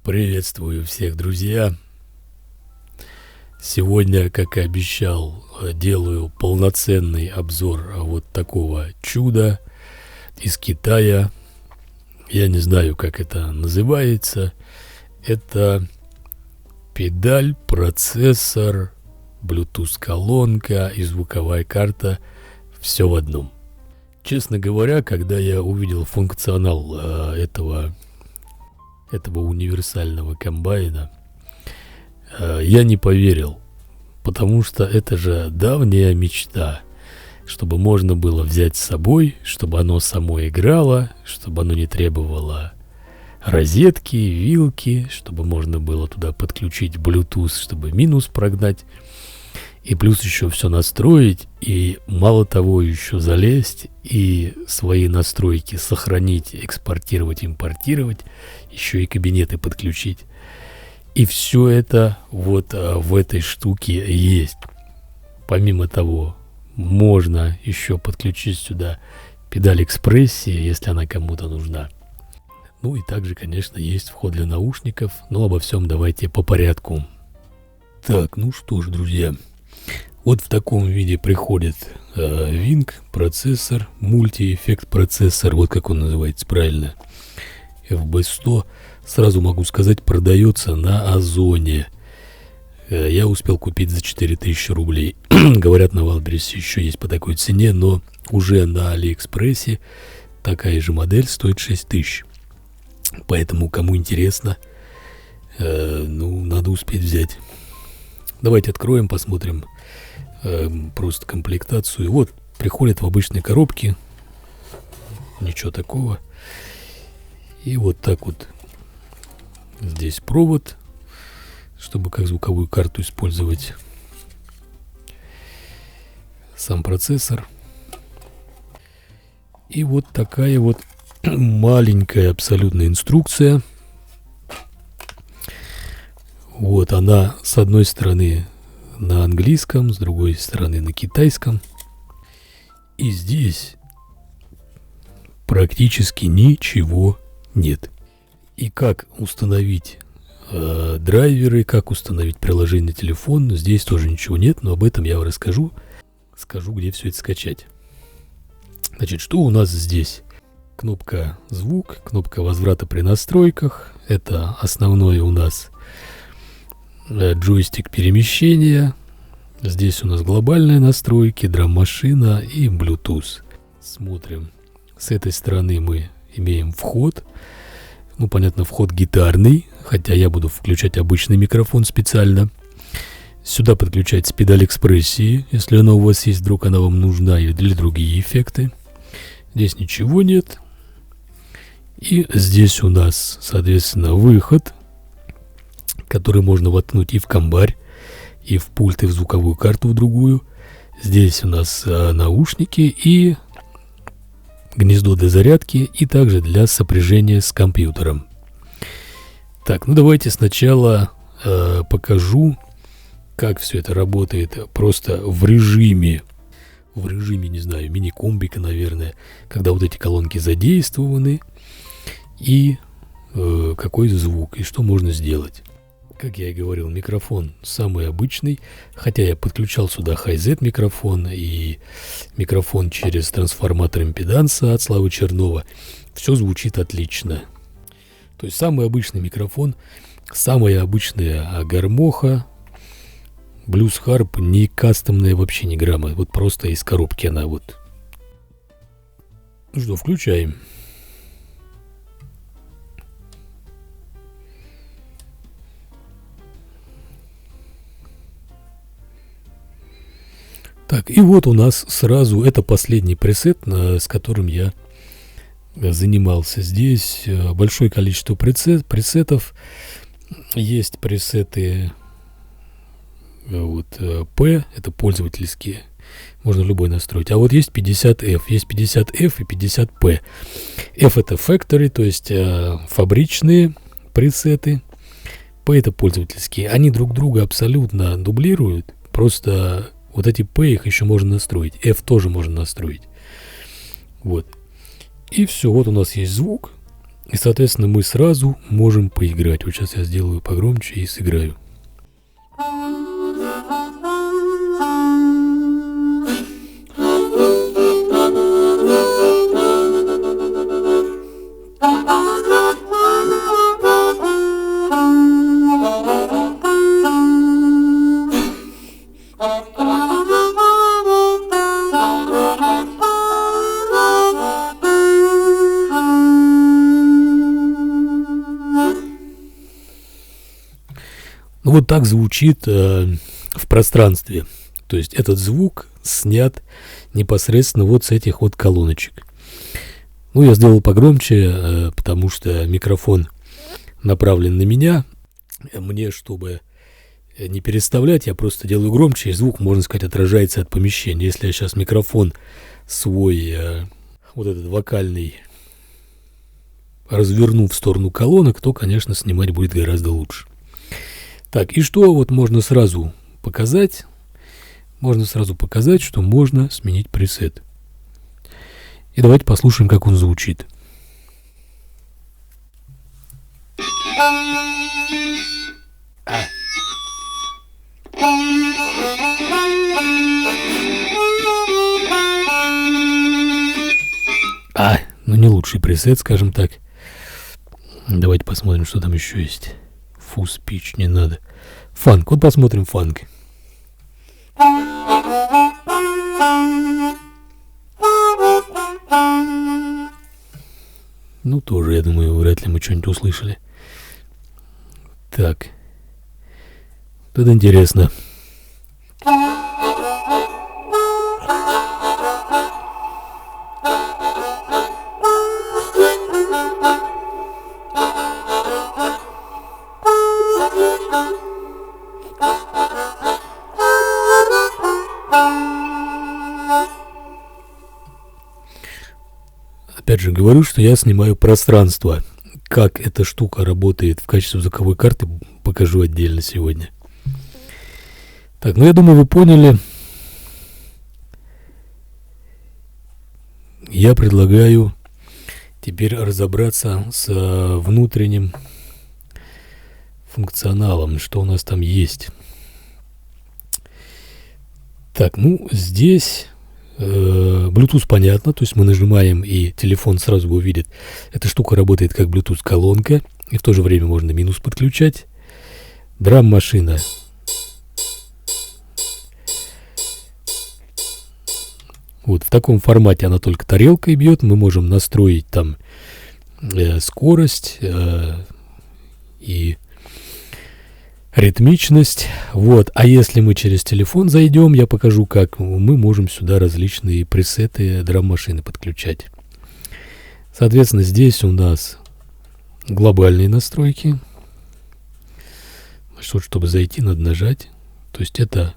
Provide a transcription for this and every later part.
Приветствую всех, друзья! Сегодня, как и обещал, делаю полноценный обзор вот такого чуда из Китая. Я не знаю, как это называется. Это педаль, процессор, Bluetooth-колонка и звуковая карта. Все в одном. Честно говоря, когда я увидел функционал этого универсального комбайна, я не поверил, потому что это же давняя мечта, чтобы можно было взять с собой, чтобы оно само играло, чтобы оно не требовало розетки, вилки, чтобы можно было туда подключить Bluetooth, чтобы минус прогнать, и плюс еще все настроить, и мало того еще залезть и свои настройки сохранить, экспортировать, импортировать, еще и кабинеты подключить. И все это вот в этой штуке есть. Помимо того, можно еще подключить сюда педаль экспрессии, если она кому-то нужна. Ну и также, конечно, есть вход для наушников, но обо всем давайте по порядку. Так, ну что ж, друзья, вот в таком виде приходит Wing процессор, мультиэффект процессор, вот как он называется правильно, FB100. Сразу могу сказать, продается на Озоне. Я успел купить за 4000 рублей. Говорят, на Валбересе еще есть по такой цене, но уже на Алиэкспрессе такая же модель стоит 6000. Поэтому, кому интересно, надо успеть взять. Давайте откроем, посмотрим просто комплектацию. Вот, приходит в обычной коробке. Ничего такого. И вот так вот. Здесь провод, чтобы как звуковую карту использовать. Сам процессор. И вот такая вот маленькая абсолютно инструкция. Вот она с одной стороны на английском, с другой стороны на китайском. И здесь практически ничего нет. И как установить драйверы, как установить приложение на телефон, здесь тоже ничего нет, но об этом я вам расскажу. Скажу, где все это скачать. Значит, что у нас здесь? Кнопка звук, кнопка возврата при настройках. Это основное у нас джойстик перемещения. Здесь у нас глобальные настройки, драм-машина и Bluetooth. Смотрим. С этой стороны мы имеем вход. Ну, понятно, вход гитарный, хотя я буду включать обычный микрофон специально. Сюда подключается педаль экспрессии, если она у вас есть, вдруг она вам нужна, или другие эффекты. Здесь ничего нет. И здесь у нас, соответственно, выход, который можно воткнуть и в комбарь, и в пульт, и в звуковую карту в другую. Здесь у нас наушники и гнездо для зарядки, и также для сопряжения с компьютером. Так, ну давайте сначала покажу, как все это работает просто в режиме, не знаю, мини-комбика, наверное, когда вот эти колонки задействованы, и какой звук, и что можно сделать. Как я и говорил, микрофон самый обычный, хотя я подключал сюда Hi-Z микрофон и микрофон через трансформатор импеданса от Славы Чернова. Все звучит отлично. То есть самый обычный микрофон, самая обычная гармоха, Blues Harp, не кастомная вообще ни грамма, вот просто из коробки она вот. Ну что, включаем. Так, и вот у нас сразу, это последний пресет, с которым я занимался. Здесь большое количество пресетов. Есть пресеты вот, P, это пользовательские, можно любой настроить. А вот есть 50F, есть 50F и 50P. F это factory, то есть фабричные пресеты. P это пользовательские. Они друг друга абсолютно дублируют, просто вот эти P их еще можно настроить, F тоже можно настроить. Вот. И все, вот у нас есть звук. И, соответственно, мы сразу можем поиграть. Вот сейчас я сделаю погромче и сыграю. Ну, вот так звучит в пространстве. То есть этот звук снят непосредственно вот с этих вот колоночек. Ну, я сделал погромче, потому что микрофон направлен на меня. Мне, чтобы не переставлять, я просто делаю громче, и звук, можно сказать, отражается от помещения. Если я сейчас микрофон свой, вот этот вокальный, разверну в сторону колонок, то, конечно, снимать будет гораздо лучше. Так, и что вот можно сразу показать? Можно сразу показать, что можно сменить пресет. И давайте послушаем, как он звучит. Ну не лучший пресет, скажем так. Давайте посмотрим, что там еще есть. Фу, спич, не надо. Фанк, вот посмотрим фанк. Ну, тоже, я думаю, вряд ли мы что-нибудь услышали. Так. Тут интересно. Опять же говорю, что я снимаю пространство. Как эта штука работает в качестве звуковой карты, покажу отдельно сегодня. Так, ну я думаю, вы поняли. Я предлагаю теперь разобраться с внутренним функционалом, что у нас там есть. Так, ну здесь Bluetooth понятно, то есть мы нажимаем, и телефон сразу увидит. Эта штука работает как Bluetooth колонка, и в то же время можно минус подключать. Драм-машина. Вот в таком формате она только тарелкой бьет. Мы можем настроить там скорость и ритмичность. Вот. А если мы через телефон зайдем, я покажу, как мы можем сюда различные пресеты драм-машины подключать. Соответственно, здесь у нас глобальные настройки. Значит, вот, чтобы зайти, надо нажать. То есть это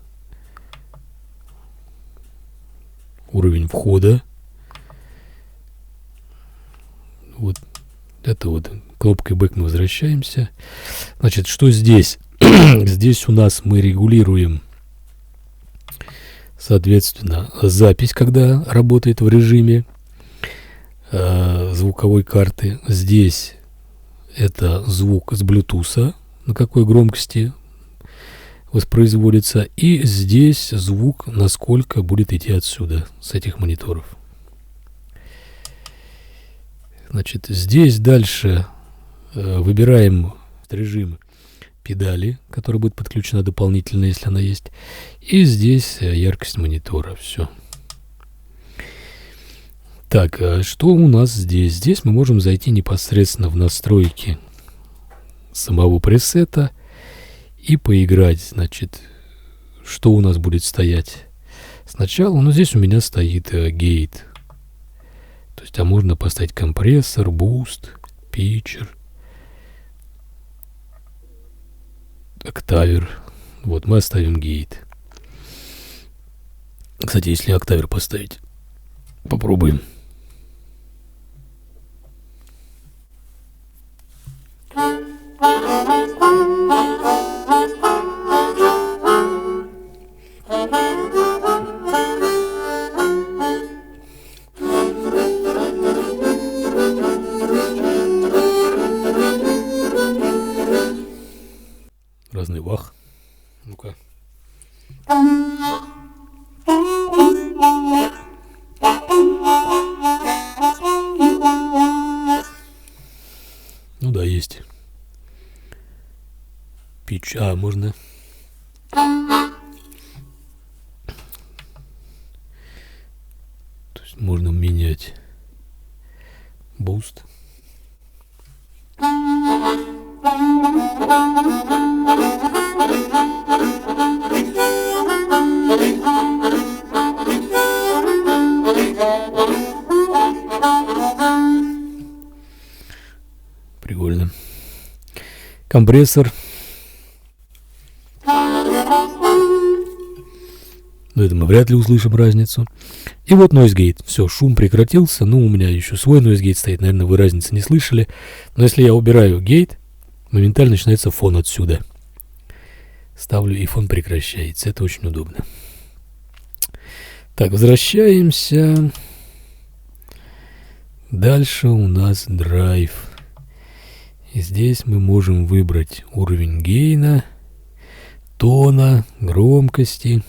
уровень входа. Вот это вот кнопкой Back мы возвращаемся. Значит, что здесь? Здесь у нас мы регулируем, соответственно, запись, когда работает в режиме звуковой карты. Здесь это звук с Bluetooth, на какой громкости воспроизводится. И здесь звук, насколько будет идти отсюда, с этих мониторов. Значит, здесь дальше выбираем режим педали, которая будет подключена дополнительно, если она есть. И здесь яркость монитора. Все. Так, что у нас здесь? Здесь мы можем зайти непосредственно в настройки самого пресета и поиграть. Значит, что у нас будет стоять? Сначала, ну здесь у меня стоит гейт. То есть, а можно поставить компрессор, буст, питчер, октавер. Вот, мы оставим гейт. Кстати, если октавер поставить, попробуем. Ну да, есть. Пич. Можно. То есть можно менять буст. Прикольно. Компрессор. Но это мы вряд ли услышим разницу. И вот Noise Gate. Все, шум прекратился. Ну, у меня еще свой Noise Gate стоит. Наверное, вы разницы не слышали. Но если я убираю гейт, моментально начинается фон отсюда. Ставлю, и фон прекращается. Это очень удобно. Так, возвращаемся. Дальше у нас драйв. И здесь мы можем выбрать уровень гейна, тона, громкости.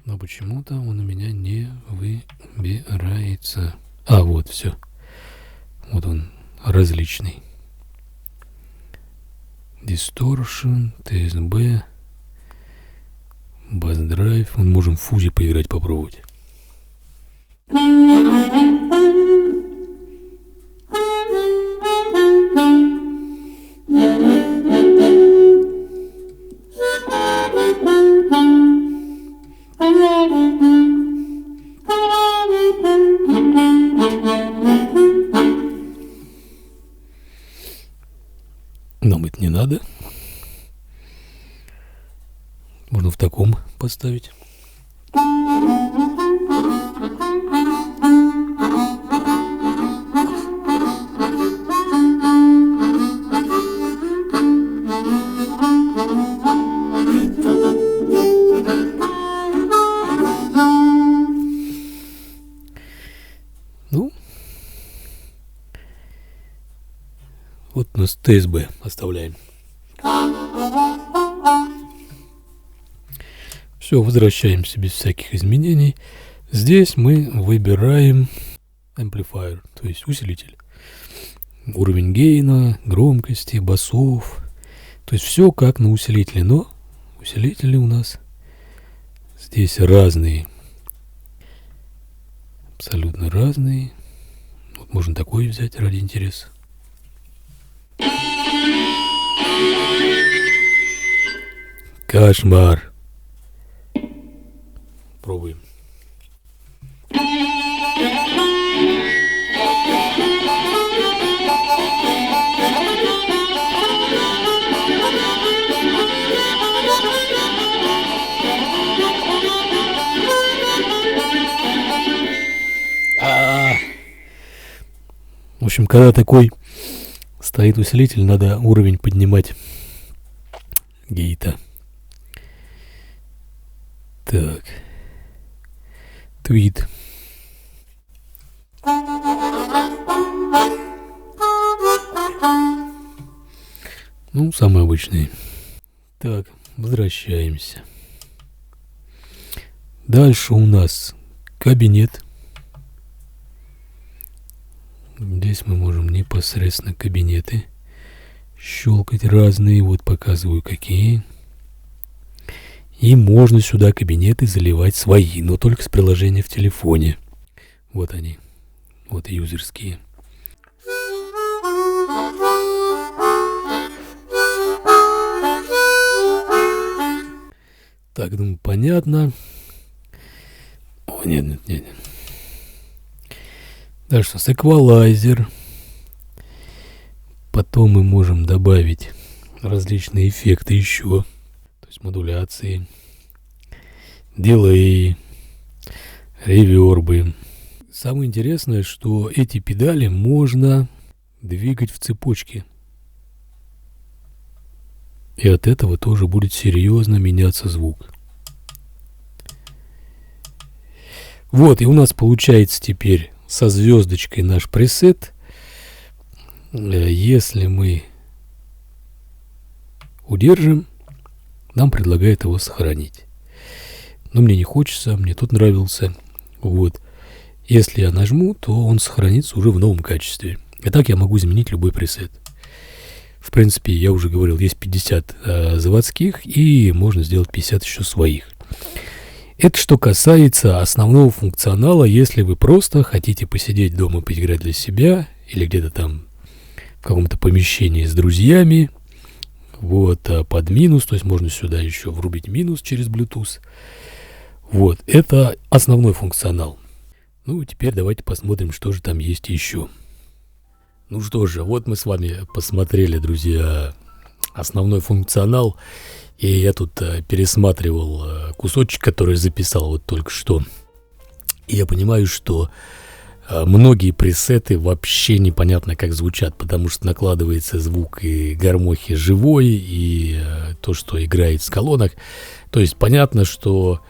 Но почему-то он у меня не выбирается. Вот, все. Вот он, различный. Distortion, TSB, Bass Drive. Мы можем в фузе поиграть, попробовать. Нам это не надо. Можно в таком поставить. Ну, вот у нас ТСБ оставляем. Все, возвращаемся без всяких изменений. Здесь мы выбираем amplifier, то есть усилитель. Уровень гейна, громкости, басов. То есть все как на усилителе. Но усилители у нас здесь разные. Абсолютно разные. Вот можно такой взять ради интереса. Кошмар. Пробуем. В общем, когда такой стоит усилитель, надо уровень поднимать гейта. Так. Твит. Ну, самый обычный. Так, возвращаемся. Дальше у нас кабинет. Здесь мы можем непосредственно кабинеты щелкать разные. Вот показываю какие. И можно сюда кабинеты заливать свои, но только с приложения в телефоне. Вот они. Вот юзерские. Так, думаю, понятно. О, нет. Дальше у нас эквалайзер. Потом мы можем добавить различные эффекты еще. То есть модуляции, дилей, ревербы. Самое интересное, что эти педали можно двигать в цепочке. И от этого тоже будет серьезно меняться звук. Вот, и у нас получается теперь со звездочкой наш пресет. Если мы удержим, нам предлагает его сохранить. но мне не хочется, мне тут нравился. Вот. Если я нажму, то он сохранится уже в новом качестве. И так я могу изменить любой пресет. В принципе, я уже говорил, есть 50 заводских, и можно сделать 50 еще своих. Это что касается основного функционала, если вы просто хотите посидеть дома, поиграть для себя, или где-то там в каком-то помещении с друзьями, вот, под минус, то есть можно сюда еще врубить минус через Bluetooth. Вот, это основной функционал. Ну, теперь давайте посмотрим, что же там есть еще. Ну что же, вот мы с вами посмотрели, друзья, основной функционал. И я тут пересматривал кусочек, который записал вот только что. И я понимаю, что многие пресеты вообще непонятно как звучат, потому что накладывается звук и гармохи живой, и то, что играет с колонок. То есть понятно, что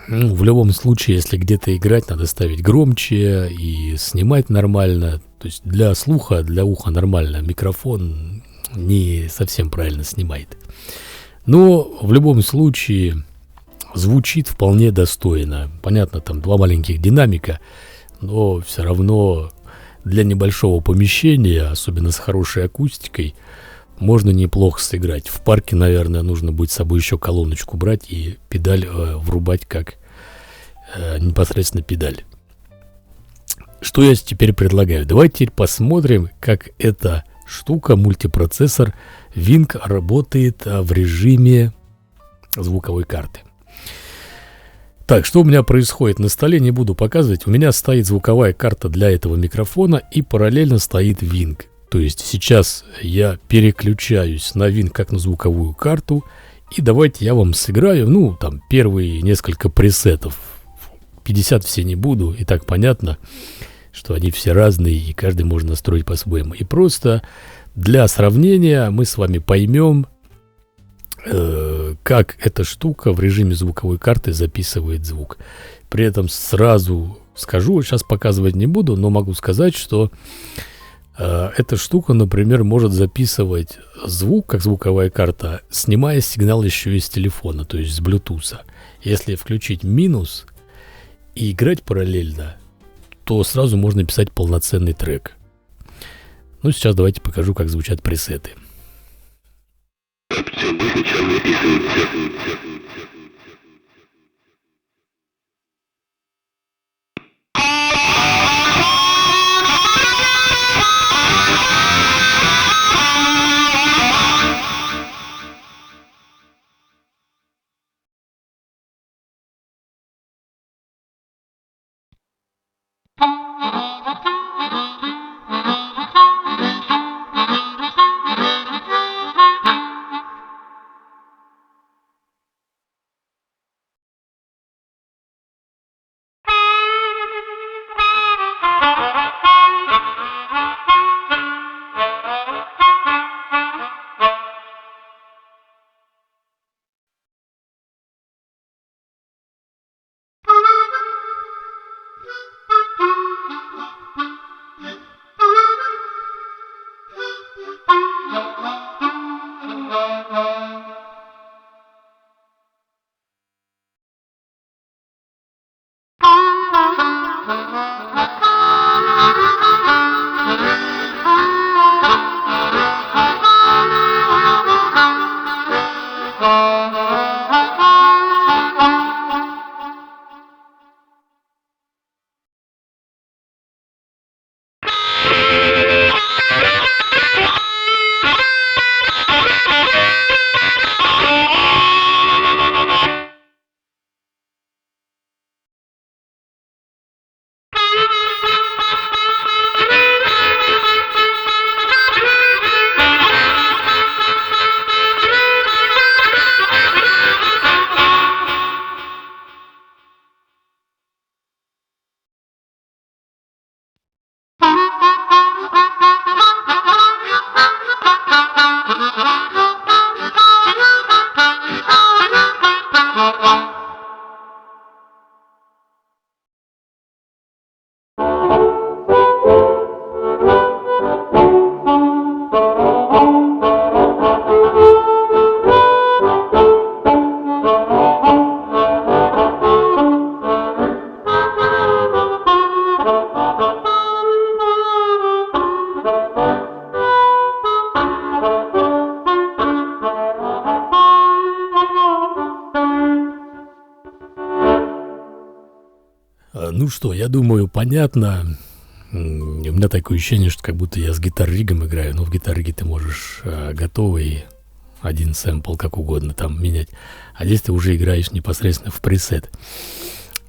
в любом случае, если где-то играть, надо ставить громче и снимать нормально. То есть для слуха, для уха нормально. Микрофон не совсем правильно снимает. Но в любом случае звучит вполне достойно. Понятно, там два маленьких динамика, но все равно для небольшого помещения, особенно с хорошей акустикой, можно неплохо сыграть. В парке, наверное, нужно будет с собой еще колоночку брать и педаль врубать как непосредственно педаль. Что я теперь предлагаю? Давайте теперь посмотрим, как эта штука, мультипроцессор Wing, работает в режиме звуковой карты. Так, что у меня происходит на столе, не буду показывать. У меня стоит звуковая карта для этого микрофона и параллельно стоит Wing. То есть сейчас я переключаюсь на Wing как на звуковую карту. И давайте я вам сыграю, ну, там, первые несколько пресетов. 50 все не буду, и так понятно, что они все разные, и каждый можно настроить по-своему. И просто для сравнения мы с вами поймем, как эта штука в режиме звуковой карты записывает звук. При этом сразу скажу, сейчас показывать не буду, но могу сказать, что эта штука, например, может записывать звук, как звуковая карта, снимая сигнал еще из телефона, то есть с Bluetooth. Если включить минус и играть параллельно, то сразу можно писать полноценный трек. Ну, сейчас давайте покажу, как звучат пресеты. Ну что, я думаю, понятно. У меня такое ощущение, что как будто я с гитар-ригом играю. Но в гитар-риге ты можешь готовый один сэмпл как угодно там менять. А здесь ты уже играешь непосредственно в пресет.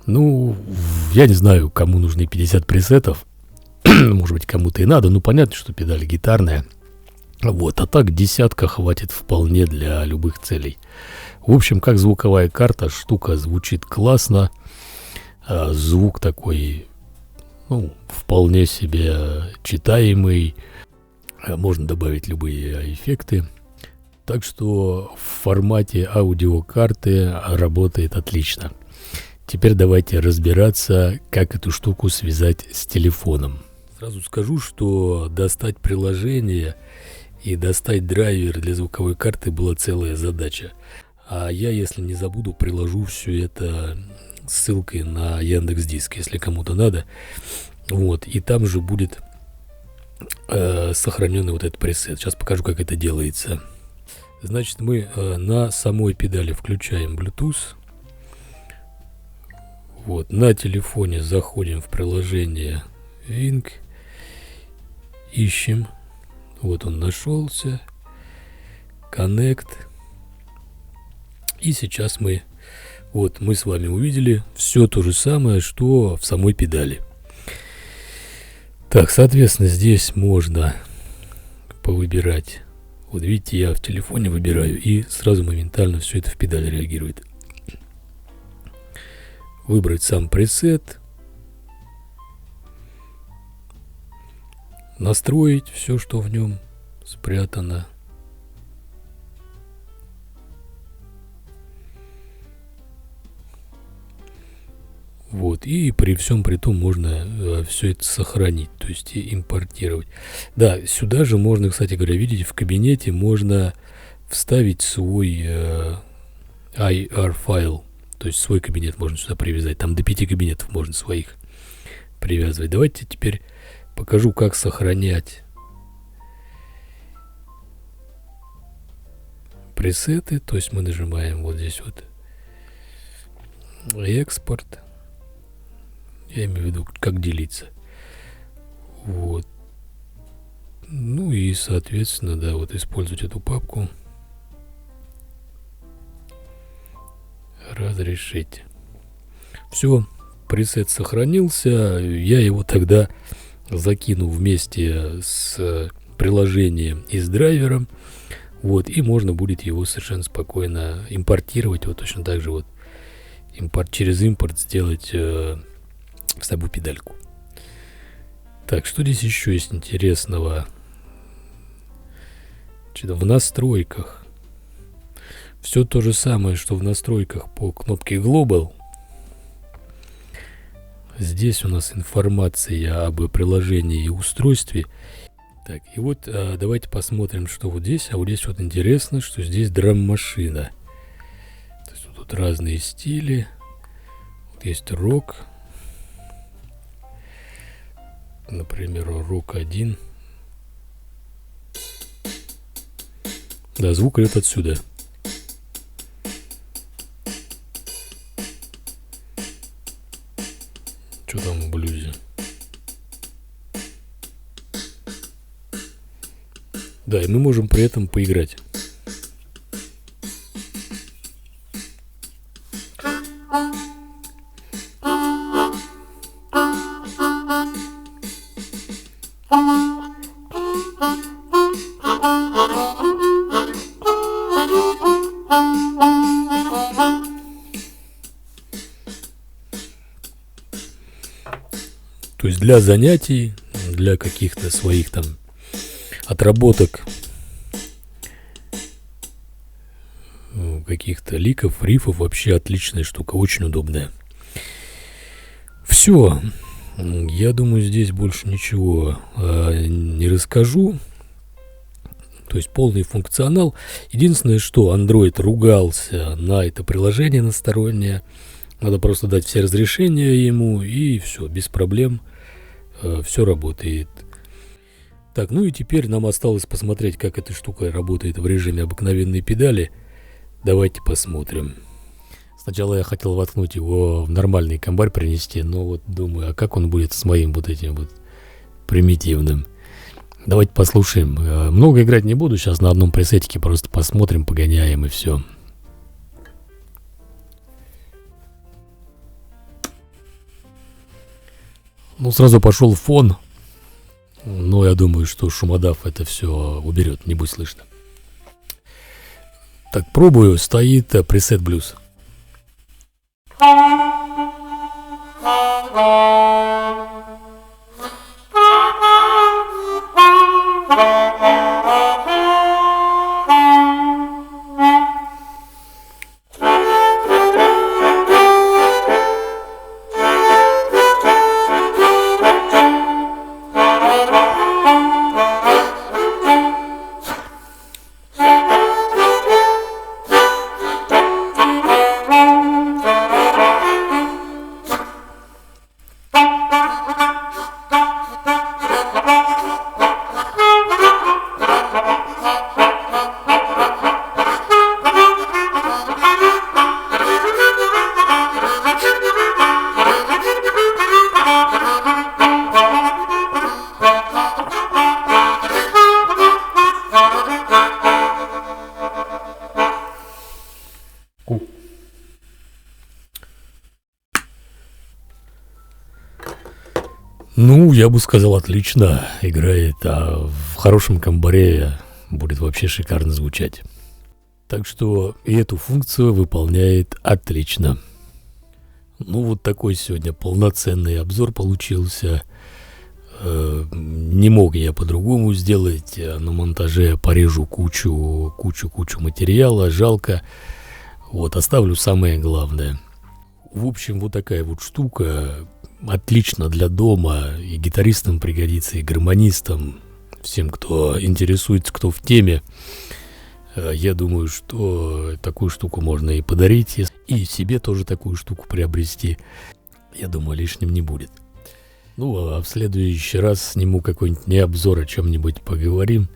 Ну, я не знаю, кому нужны 50 пресетов. Может быть, кому-то и надо. Ну, понятно, что педаль гитарная. Вот, а так десятка хватит вполне для любых целей. В общем, как звуковая карта, штука звучит классно. Звук такой, ну, вполне себе читаемый. Можно добавить любые эффекты. Так что в формате аудиокарты работает отлично. Теперь давайте разбираться, как эту штуку связать с телефоном. Сразу скажу, что достать приложение и достать драйвер для звуковой карты была целая задача. А я, если не забуду, приложу все это ссылкой на Яндекс.Диск, если кому-то надо. Вот, и там же будет сохраненный вот этот пресет. Сейчас покажу, как это делается. Значит, мы на самой педали включаем Bluetooth. Вот, на телефоне заходим в приложение Wing, ищем, вот он нашелся, Connect, и сейчас мы с вами увидели все то же самое, что в самой педали. Так, соответственно, здесь можно повыбирать, вот видите, я в телефоне выбираю, и сразу моментально все это в педали реагирует. Выбрать сам пресет, настроить все, что в нем спрятано. Вот, и при всем при том можно все это сохранить, то есть и импортировать. Да, сюда же можно, кстати говоря, видите, в кабинете можно вставить свой IR файл. То есть свой кабинет можно сюда привязать. Там до 5 кабинетов можно своих привязывать. Давайте теперь покажу, как сохранять пресеты. То есть мы нажимаем вот здесь вот экспорт. Я имею в виду, как делиться. Вот. Ну и, соответственно, да, вот использовать эту папку. Разрешить. Все, пресет сохранился. Я его тогда закину вместе с приложением и с драйвером. Вот, и можно будет его совершенно спокойно импортировать. Вот точно так же вот через импорт сделать в саму педальку. Так, что здесь еще есть интересного? Что-то в настройках. Все то же самое, что в настройках по кнопке Global. Здесь у нас информация об приложении и устройстве. Так, и вот давайте посмотрим, что вот здесь. А вот здесь вот интересно, что здесь драм-машина. То есть вот тут разные стили. Вот есть рок. Например, рок 1. Да, звук идет отсюда. Что там в блюзе? Да, и мы можем при этом поиграть. То есть для занятий, для каких-то своих там отработок, каких-то ликов, рифов, вообще отличная штука, очень удобная. Все, я думаю, здесь больше ничего не расскажу. То есть полный функционал. Единственное, что Android ругался на это приложение иностороннее. Надо просто дать все разрешения ему, и все, без проблем все работает. Так, ну и теперь нам осталось посмотреть, как эта штука работает в режиме обыкновенной педали. Давайте посмотрим. Сначала я хотел воткнуть его в нормальный комбарь принести, но вот думаю, а как он будет с моим вот этим вот примитивным. Давайте послушаем. Много играть не буду, сейчас на одном пресетике просто посмотрим, погоняем и все. Ну, сразу пошел фон. Но я думаю, что шумодав это все уберет, не будет слышно. Так, пробую. Стоит пресет блюз. Ну, я бы сказал, отлично играет, а в хорошем комбаре будет вообще шикарно звучать. Так что и эту функцию выполняет отлично. Ну, вот такой сегодня полноценный обзор получился. Не мог я по-другому сделать. На монтаже порежу кучу материала, жалко. Вот, оставлю самое главное. В общем, вот такая вот штука. Отлично для дома, и гитаристам пригодится, и гармонистам, всем, кто интересуется, кто в теме. Я думаю, что такую штуку можно и подарить, и себе тоже такую штуку приобрести. Я думаю, лишним не будет. Ну, а в следующий раз сниму какой-нибудь не обзор, о чем-нибудь поговорим.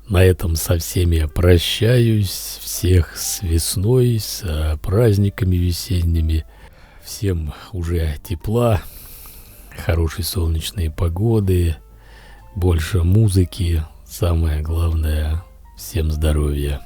На этом со всеми прощаюсь. Всех с весной, с праздниками весенними. Всем уже тепла, хорошей солнечной погоды, больше музыки, самое главное, всем здоровья.